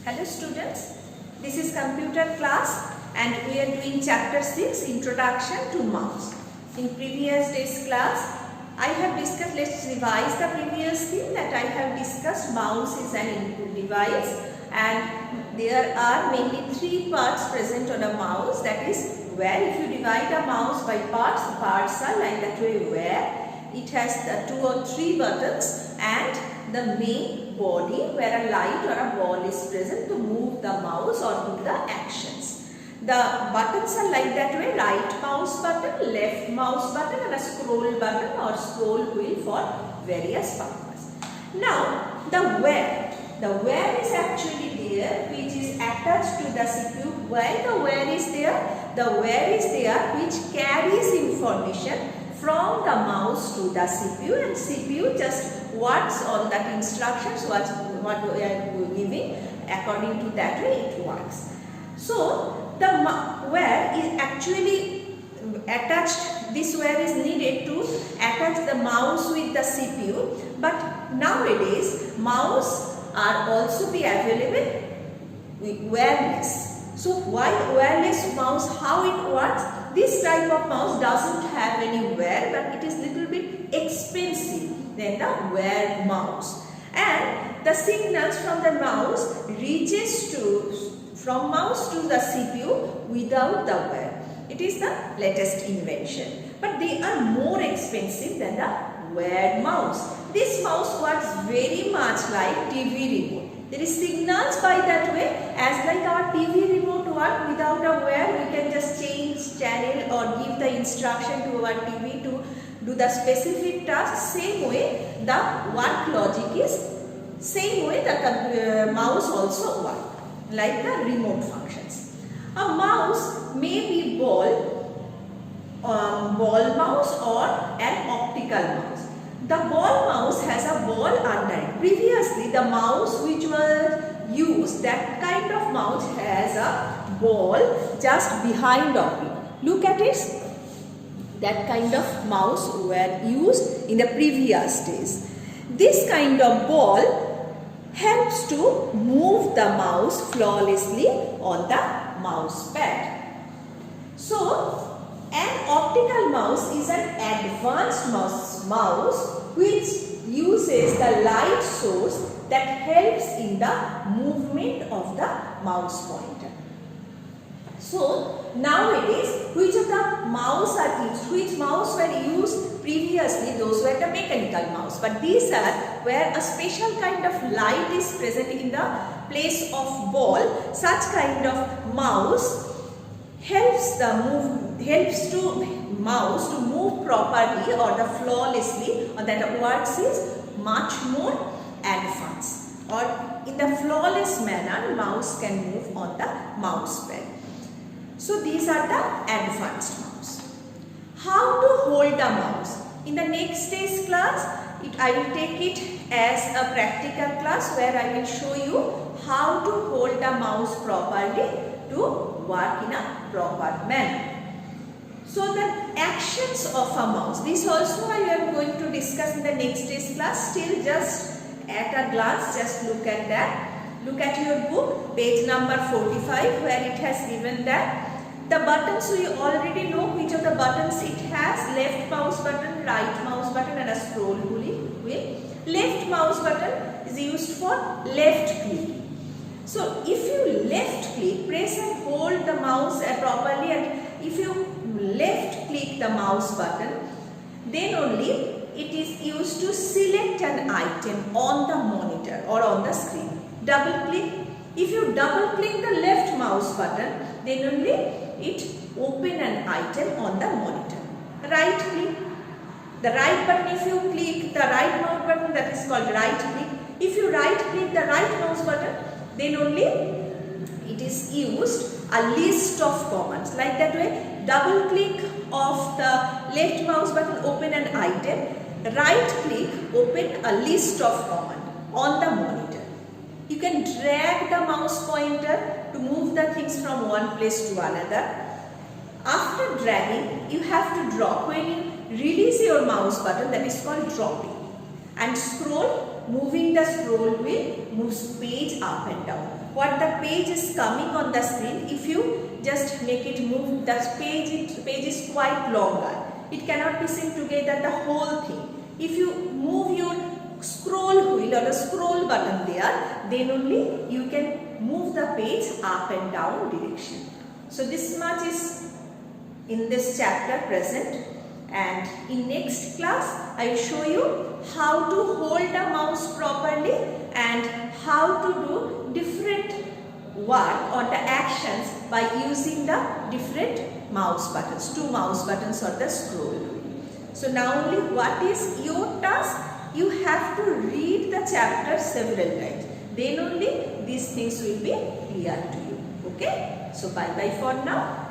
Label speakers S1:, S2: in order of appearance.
S1: Hello students, this is computer class and we are doing chapter 6 introduction to mouse. In previous day's class I have discussed, let's revise the previous thing that I have discussed. Mouse is an input device and there are mainly three parts present on a mouse, that is where if you divide a mouse by parts, the parts are like that way where it has the 2 or 3 buttons and the main body where a light or a ball is present to move the mouse or do the actions. The buttons are like that way: right mouse button, left mouse button and a scroll button or scroll wheel for various purposes. Now the where is actually there, which is attached to the CPU. Why the where is there? The where is there which carries information from the mouse to the CPU, and CPU just works on that instructions what we are giving. According to that way it works. So the where is actually attached, this where is needed to attach the mouse with the CPU, but nowadays mouse are also be available with wireless. So why wireless mouse, how it works? This type of mouse doesn't have any wear, but it is little bit expensive than the wear mouse, and the signals from the mouse reaches from mouse to the CPU without the wear. It is the latest invention, but they are more expensive than the wear mouse. This mouse works very much like TV remote. There is signals by that way, as like our TV remote work without a wear. We can just change channel or give the instruction to our TV to do the specific task. Same way the work logic is, same way the mouse also work like the remote functions. A mouse may be ball mouse or an optical mouse. The ball mouse has a ball under it. Previously the mouse which was used, that kind of mouse has a ball just behind of it. Look at it. That kind of mouse were used in the previous days. This kind of ball helps to move the mouse flawlessly on the mouse pad. So an optical mouse is an advanced mouse which uses the light source that helps in the movement of the mouse pointer. So nowadays, which of the mouse are used? Which mouse were used previously? Those were the mechanical mouse, but these are where a special kind of light is present in the place of ball. Such kind of mouse helps mouse to move properly or the flawlessly, or that works is much more advanced, or in the flawless manner mouse can move on the mouse pad. So these are the advanced mouse. How to hold a mouse? In the next day's class I will take it as a practical class where I will show you how to hold a mouse properly to work in a proper manner. So the actions of a mouse, this also I am going to discuss in the next day's class. Still just at a glance, just look at that. Look at your book, page number 45, where it has given that the buttons we already know which of the buttons it has: left mouse button, right mouse button and a scroll wheel. Left mouse button is used for left click. So if you left click, press and hold the mouse properly, and if you left click the mouse button, then only it is used to select an item on the monitor or on the screen. Double click. If you double click the left mouse button, then only it open an item on the monitor. Right click. The right button, if you click the right mouse button, that is called right click. If you right click the right mouse button, then only it is used a list of commands. Like that way, double click of the left mouse button, open an item. Right click, open a list of commands on the monitor. You can drag the mouse pointer to move the things from one place to another. After dragging, you have to drop. When you release your mouse button, that is called dropping. and scroll. Moving the scroll wheel moves page up and down. What the page is coming on the screen, if you just make it move, the page is quite longer. It cannot be seen together the whole thing. If you move your scroll wheel or the scroll button there, then only you can move the page up and down direction. So this much is in this chapter present, and in next class I will show you how to hold the mouse properly and how to do different work or the actions by using the different mouse buttons, 2 mouse buttons or the scroll wheel. So now only what is your task? You have to read the chapter several times. Then only these things will be clear to you. Okay? So bye bye for now.